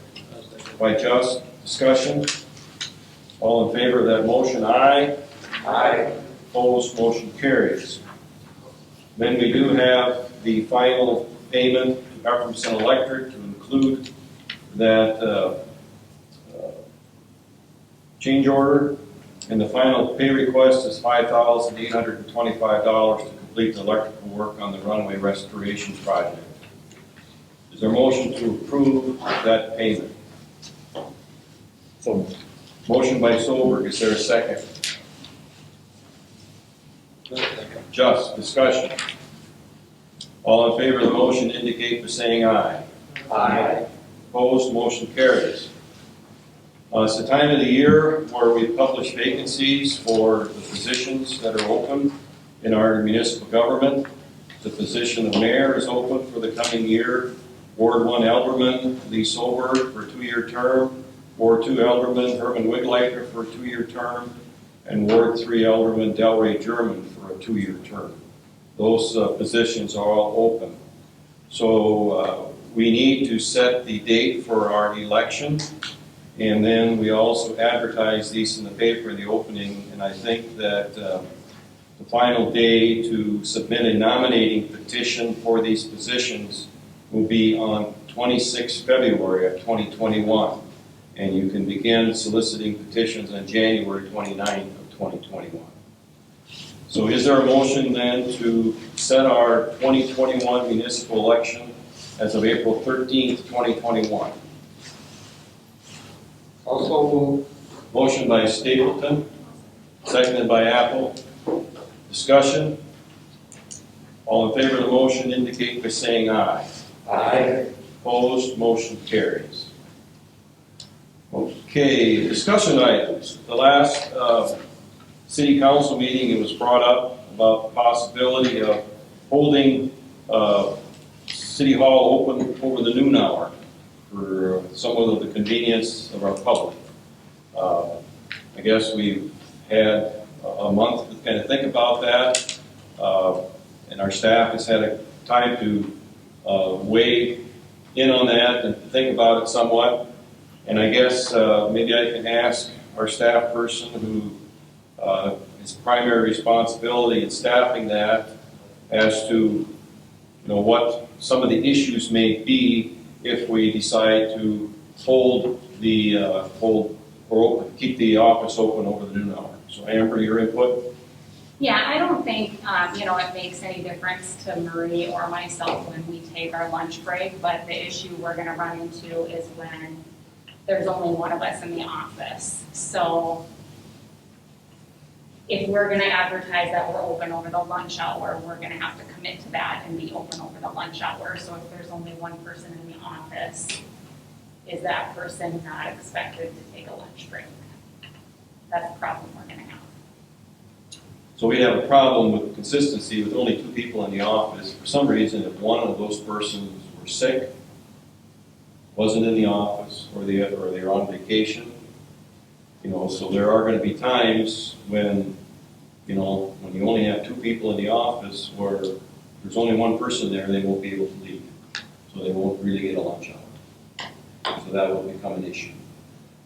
By Just. Discussion? All in favor of that motion, aye. Aye. Opposed, motion carries. Then we do have the final payment to Sisseton Electric to include that change order. And the final pay request is $5,825 to complete the electrical work on the runway restoration project. Is there a motion to approve that payment? So Motion by Solberg, is there a second? Just. Discussion. All in favor of the motion indicate by saying aye. Aye. Opposed, motion carries. It's the time of the year where we publish vacancies for the positions that are open in our municipal government. The position of mayor is open for the coming year. Ward 1 Alderman Lee Solberg for a 2-year term. Ward 2 Alderman Herman Wigleiter for a 2-year term. And Ward 3 Alderman Delray German for a 2-year term. Those positions are all open. So we need to set the date for our election. And then we also advertise these in the paper in the opening, and I think that the final day to submit a nominating petition for these positions will be on 26 February of 2021. And you can begin soliciting petitions on January 29th of 2021. So is there a motion then to set our 2021 municipal election as of April 13th, 2021? Also moved. Motion by Stapleton, seconded by Apple. Discussion? All in favor of the motion indicate by saying aye. Aye. Opposed, motion carries. Okay, discussion items. The last city council meeting, it was brought up about the possibility of holding City Hall open over the noon hour for somewhat of the convenience of our public. I guess we've had a month to kind of think about that, and our staff has had a time to weigh in on that and think about it somewhat. And I guess maybe I can ask our staff person who his primary responsibility in staffing that as to what some of the issues may be if we decide to keep the office open over the noon hour. So Amber, your input? Yeah, I don't think, it makes any difference to Marie or myself when we take our lunch break, but the issue we're gonna run into is when there's only one of us in the office. So if we're gonna advertise that we're open over the lunch hour, we're gonna have to commit to that and be open over the lunch hour. So if there's only one person in the office, is that person not expected to take a lunch break? That's the problem we're gonna have. So we have a problem with consistency with only 2 people in the office. For some reason, if one of those persons were sick, wasn't in the office, or they're on vacation, so there are gonna be times when, when you only have 2 people in the office where there's only one person there, they won't be able to leave. So they won't really get a lunch hour. So that will become an issue.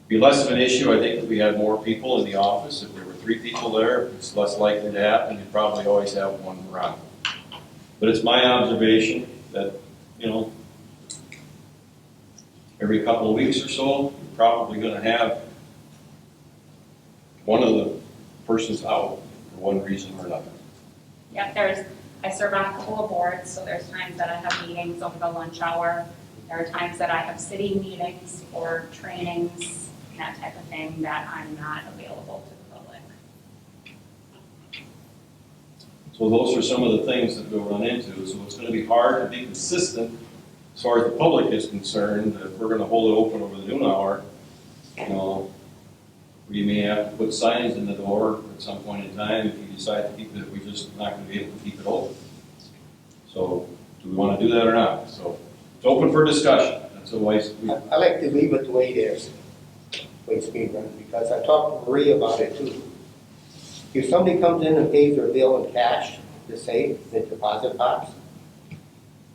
Be less of an issue, I think, if we had more people in the office. If there were 3 people there, it's less likely to happen. You'd probably always have one around. But it's my observation that, every couple of weeks or so, you're probably going to have one of the persons out for one reason or another. Yeah, I serve on a couple of boards, so there's times that I have meetings over the lunch hour. There are times that I have city meetings or trainings, that type of thing, that I'm not available to the public. So those are some of the things that we'll run into. So it's going to be hard to be consistent as far as the public is concerned. If we're going to hold it open over the noon hour, we may have to put signs in the door at some point in time if you decide to keep it. We're just not going to be able to keep it open. So do we want to do that or not? So it's open for discussion. That's a wise. I like to leave it the way it is, the way it's being run, because I talked to Marie about it too. If somebody comes in and pays their bill in cash, to say, the deposit box,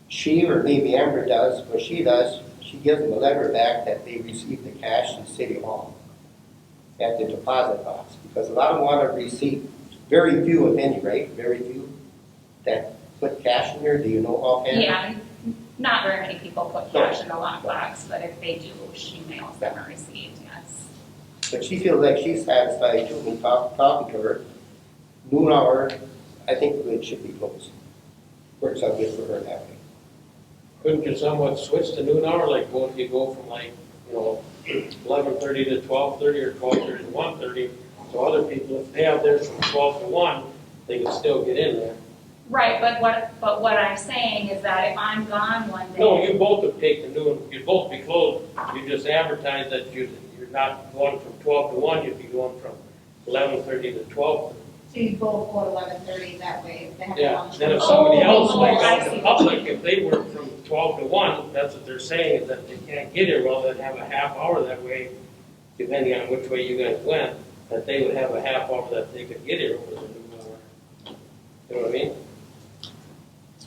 she or maybe Amber does, what she does, she gives them a letter back that they received the cash in City Hall at the deposit box, because a lot of them want a receipt. Very few, if any, right? Very few that put cash in there. Do you know offhand? Yeah, not very many people put cash in the lockbox, but if they do, she mails them a receipt, yes. But she feels like she's satisfied too, when talking to her. Noon hour, I think it should be closed. Works out good for her that way. Couldn't you somewhat switch to noon hour, like if you go from 11:30 to 12:30 or 12:30 to 1:30, so other people, if they have theirs from 12 to 1, they can still get in there. Right, but what I'm saying is that if I'm gone one day. No, you both would take the noon, you'd both be closed. You just advertise that you're not going from 12 to 1, you'd be going from 11:30 to 12:30. So you both go at 11:30 that way, if they have Yeah, lunch. then if somebody else, like I out in see. the public, if they work from 12 to 1, that's what they're saying, is that they can't get here, well, they'd have a half hour that way, depending on which way you guys went, that they would have a half hour that they could get here over the noon hour. You know what I mean?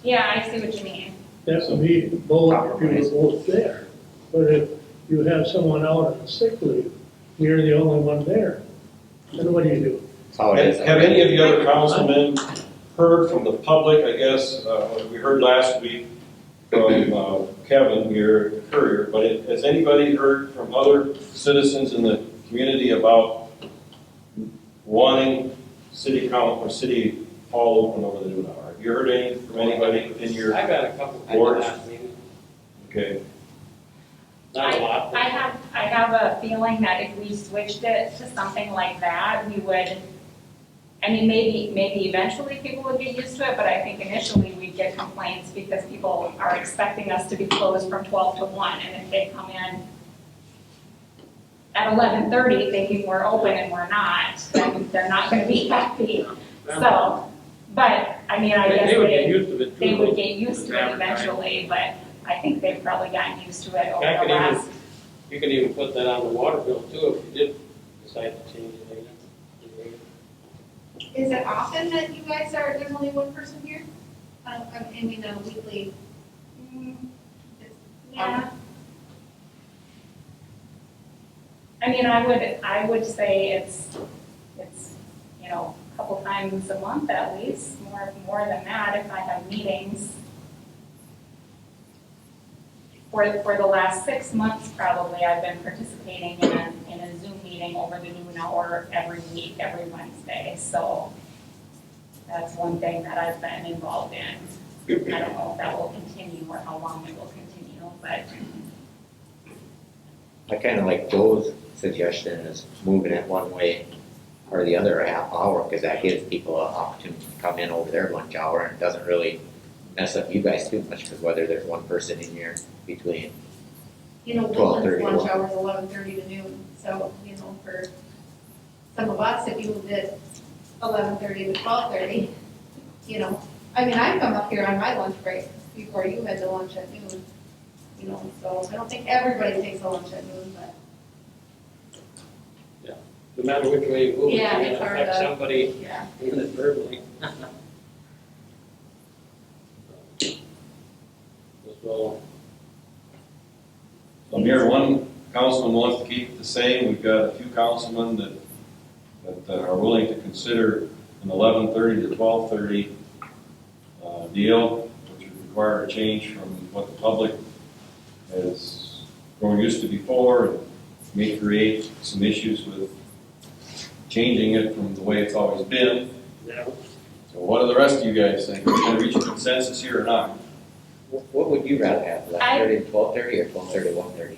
Yeah, I see what you mean. That would be both, if you were both there. But if you have someone out on sick leave, you're the only one there, then what do you do? Have any of the other councilmen heard from the public? I guess we heard last week from Kevin, your courier, but has anybody heard from other citizens in the community about wanting city council or city hall open over the noon hour? Have you heard anything from anybody in your I got a couple people boards? last meeting, Okay. not a lot. I have a feeling that if we switched it to something like that, we would, I mean, maybe eventually people would get used to it, but I think initially we'd get complaints because people are expecting us to be closed from 12 to 1, and if they come in at 11:30 thinking we're open and we're not, then they're not gonna be happy. So, but, I mean, I guess They would get used to it too. they would get used to it Advertising. eventually, but I think they've probably gotten used to it over I the could even- last. You could even put that on the water bill too, if you did decide to change it later. Is it often that you guys there's only one person here? I mean, a weekly? Yeah. I mean, I would say it's, a couple times a month at least, more than that if I have meetings. For the last 6 months probably, I've been participating in a Zoom meeting over the noon hour every week, every Wednesday. So that's one thing that I've been involved in. I don't know if that will continue or how long it will continue, but. I kind of like Joe's suggestion is moving it one way or the other a half hour, because that gives people an opportunity to come in over their lunch hour, and it doesn't really mess up you guys too much, because whether there's one person in here between You know, 12:30 Woodland's to lunch 1. hour is 11:30 to noon, so, you know, for some of us, if you moved it 11:30 to 12:30, you know, I mean, I come up here on my lunch break before you had to lunch at noon, you know, so I don't think everybody takes a lunch at noon, but. No matter which way you move, it's Yeah, gonna it's hard affect to- somebody Yeah. inadvertently. So, So Mayor, one councilman wants to keep it the same. We've got a few councilmen that are willing to consider an 11:30 to 12:30 deal, which would require a change from what the public has grown used to before, and may create some issues with changing it from the way it's always been. yeah, So what do the rest of you guys think? Are we going to reach a consensus here or not? What would you rather have, 11:30 to 12:30 or 12:30 to 1:30?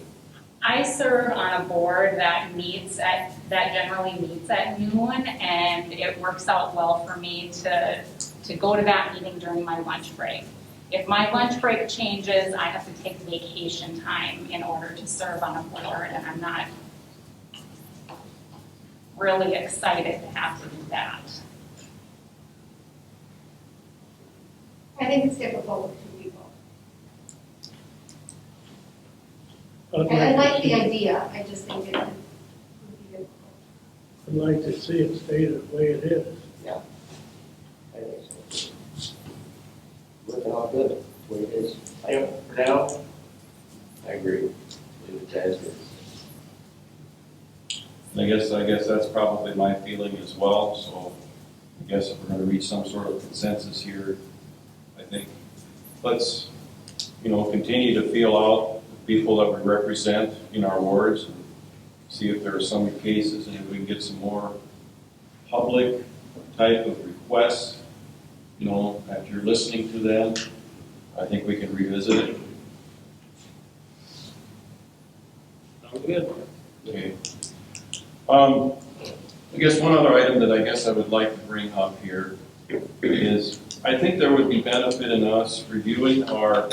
I serve on a board that generally meets at noon, and it works out well for me to go to that meeting during my lunch break. If my lunch break changes, I have to take vacation time in order to serve on a board, and I'm not really excited to have to do that. I think it's difficult with two people. I like the idea, I just think it would be difficult. I'd like to see it stay the way it is. I think so. Working out good, the way it is. For now, I agree. Leave it as is. I guess that's probably my feeling as well, so I guess if we're gonna reach some sort of consensus here, I think let's, continue to feel out the people that we represent in our wards and see if there are some cases and if we can get some more public type of requests, after listening to them, I think we can revisit it. sounds good. Okay. I guess one other item that I guess I would like to bring up here is I think there would be benefit in us reviewing our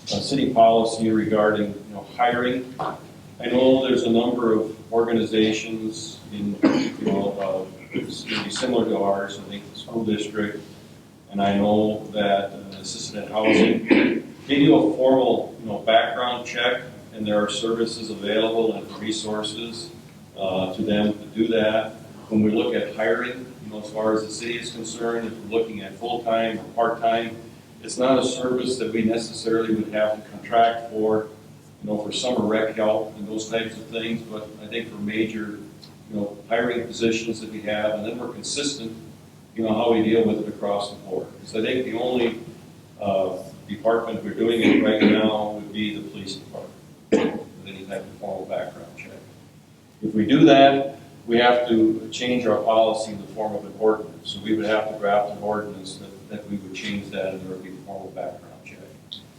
city policy regarding, hiring. I know there's a number of organizations in, it's going to be similar to ours, I think the school district, and I know that Sisseton Housing, they do a formal, background check, and there are services available and resources to them to do that. When we look at hiring, as far as the city is concerned, if we're looking at full-time or part-time, it's not a service that we necessarily would have to contract for, for summer rec help and those types of things, but I think for major, hiring positions that we have, and then we're consistent, how we deal with it across the board. Because I think the only department we're doing it right now would be the police department, with any type of formal background check. If we do that, we have to change our policy in the form of an ordinance. So we would have to draft an ordinance that we would change that and there would be a formal background check.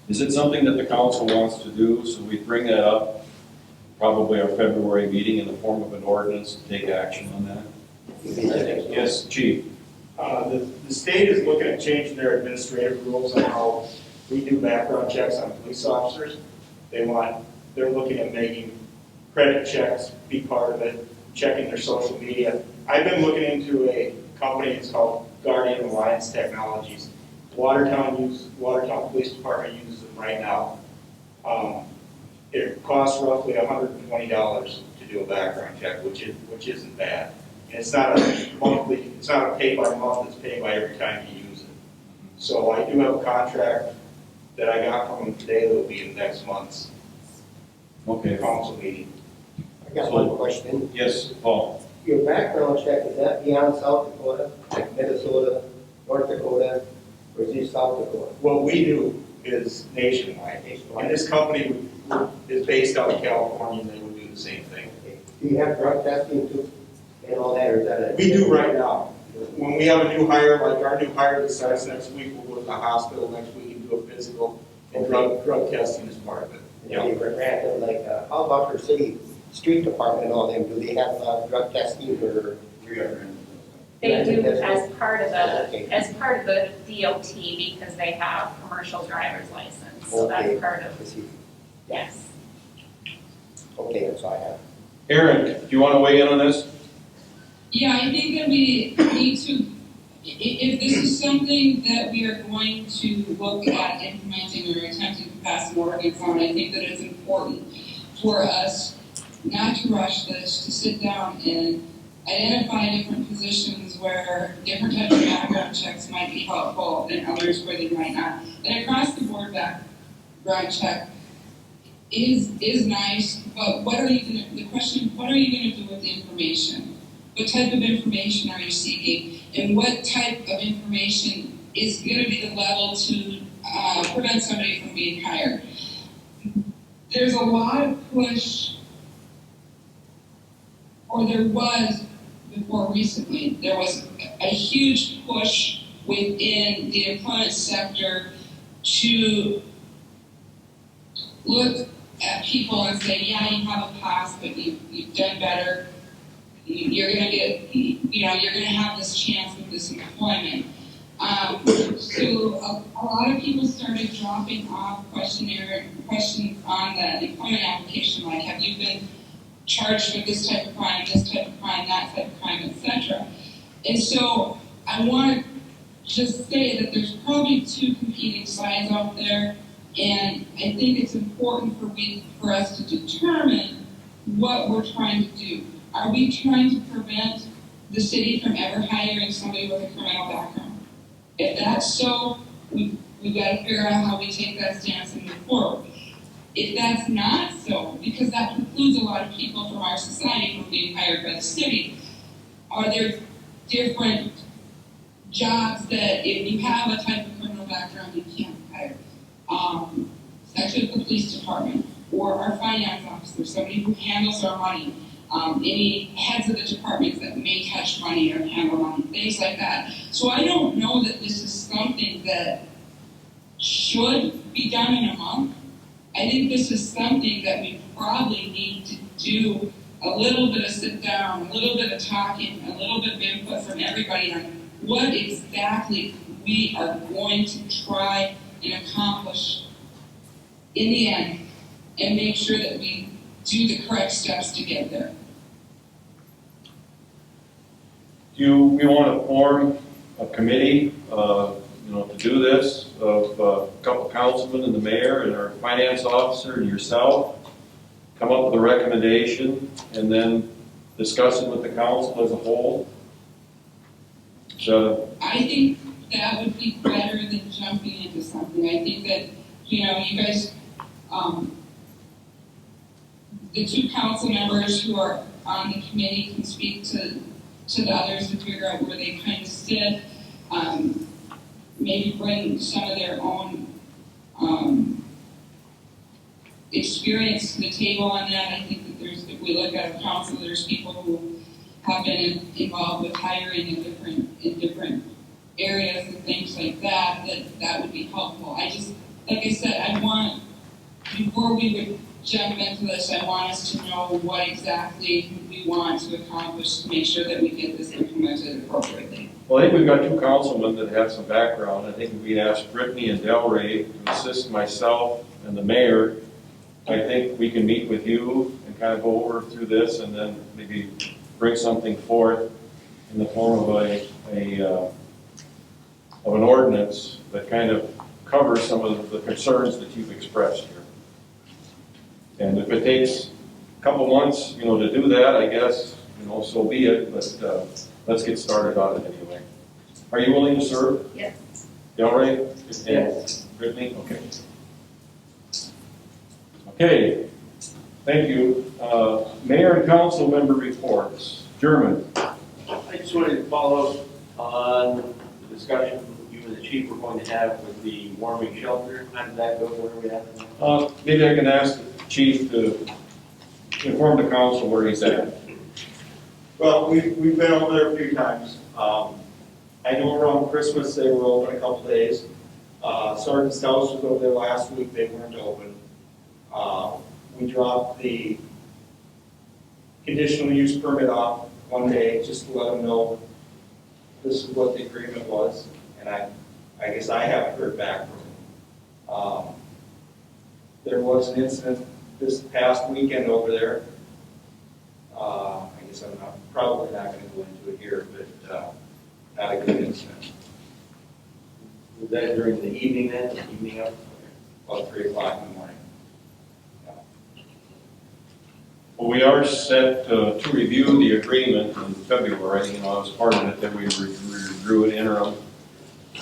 Is it something that the council wants to do? So we bring that up, probably our February meeting in the form of an ordinance to take action on that? Yes, Chief. the state is looking at changing their administrative rules on how we do background checks on police officers. They're looking at making credit checks be part of it, checking their social media. I've been looking into a company, it's called Guardian Alliance Technologies. Watertown Police Department uses them right now. It costs roughly $120 to do a background check, which isn't bad. And it's not a monthly, it's not a pay by month, it's pay by every time you use it. So I do have a contract that I got from them today that will be in next month's council meeting. I got one question. Yes, Paul. Your background check, is that beyond South Dakota, like Minnesota, North Dakota, or is it South Dakota? What we do is nationwide. And this company is based out of California, and they would do the same thing. Do you have drug testing too, and all that, or is that a? We do right now. When we have a new hire, like our new hire that starts next week, we'll go to the hospital next week and do a physical, and drug testing is part of it. Like, how about your city street department and all them, do they have drug testing or? They do as part of the DOT because they have commercial driver's license, so that's part of, yes. Okay, that's all I have. Aaron, do you want to weigh in on this? Yeah, I think that we need to, if this is something that we are going to look at implementing or attempting to pass an ordinance on, I think that it's important for us not to rush this, to sit down and identify different positions where different types of background checks might be helpful and others where they might not. An across the board background check is nice, but what are you gonna, the question, what are you gonna do with the information? What type of information are you seeking? And what type of information is gonna be the level to prevent somebody from being hired? There's a lot of push, or there was before recently, there was a huge push within the employment sector to look at people and say, yeah, you have a past, but you've done better. You're going to get, you're going to have this chance with this employment. So a lot of people started dropping off questions on the employment application, like, have you been charged with this type of crime, that type of crime, etc. And so I want to just say that there's probably two competing sides out there, and I think it's important for us to determine what we're trying to do. Are we trying to prevent the city from ever hiring somebody with a criminal background? If that's so, we've got to figure out how we take that stance and move forward. If that's not so, because that precludes a lot of people from our society from being hired by the city, are there different jobs that if you have a type of criminal background, you can't hire? Such as the police department or our finance officer, somebody who handles our money, any heads of the departments that may touch money or handle money, things like that. So I don't know that this is something that should be done in a month. I think this is something that we probably need to do a little bit of sit down, a little bit of talking, a little bit of input from everybody on what exactly we are going to try and accomplish in the end, and make sure that we do the correct steps to get there. Do we want to form a committee, to do this, of a couple councilmen and the mayor and our finance officer and yourself, come up with a recommendation, and then discuss it with the council as a whole? So, I think that would be better than jumping into something. I think that, you guys, the two council members who are on the committee can speak to the others to figure out where they kind of sit. Maybe bring some of their own experience to the table on that. I think that if we look at a council, there's people who have been involved with hiring in different areas and things like that would be helpful. I just, like I said, before we would jump into this, I want us to know what exactly we want to accomplish to make sure that we get this implemented appropriately. well, I think we've got two councilmen that have some background. I think we asked Brittany and Delray to assist myself and the mayor. I think we can meet with you and kind of go over through this and then maybe bring something forth in the form of an ordinance that kind of covers some of the concerns that you've expressed here. And if it takes a couple months, to do that, I guess, so be it, but let's get started on it anyway. Are you willing to serve? Yes. Delray? Yes. Brittany? Okay. Okay, thank you. Mayor and council member reports. German. I just wanted to follow up on the discussion you and the chief were going to have with the warming shelter. How did that go? Where are we at? Maybe I can ask the chief to inform the council where he's at. Well, we've been over there a few times. I know around Christmas they were open a couple days. Sergeant's house was over there last week, they weren't open. We dropped the conditional use permit off one day just to let them know this is what the agreement was, and I guess I haven't heard back from them. There was an incident this past weekend over there. I guess I'm probably not gonna go into it here, but, had a good incident. Was that during the evening then, evening up? About 3 o'clock in the morning. Well, we are set to review the agreement in February, as part of it, that we withdrew an interim.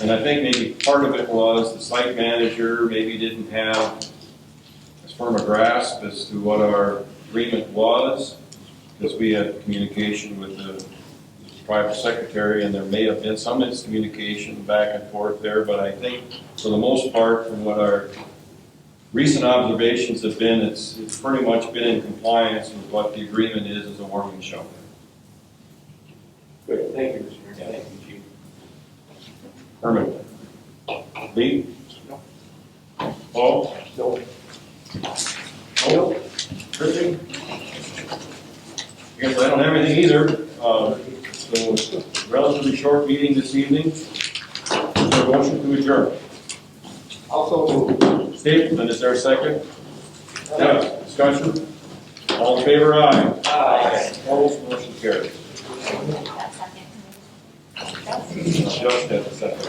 And I think maybe part of it was the site manager maybe didn't have as firm a grasp as to what our agreement was, because we had communication with the private secretary, and there may have been some miscommunication back and forth there, but I think for the most part, from what our recent observations have been, it's pretty much been in compliance with what the agreement is as a warming shelter. Good, thank you, Mr. Mayor. Thank you, Chief. Herman? Lee? Paul? No. Nope. Chrissy? Guess I don't have anything either. So, relatively short meeting this evening. Is there a motion to adjourn? Also move. Steve, and is there a second? Yes. Discussion? All in favor, aye. Aye. Opposed, motion carries. Just had a second.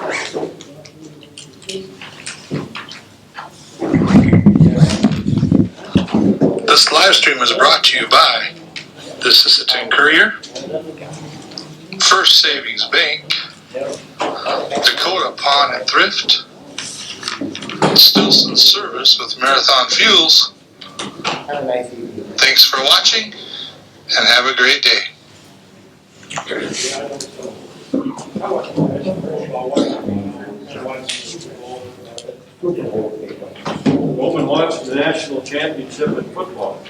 This live stream is brought to you by the Sisseton Courier, First Savings Bank, Dakota Pawn and Thrift, Stilson Service with Marathon Fuels. Have a nice evening. Thanks for watching and have a great day. Woman watched the national championship in football.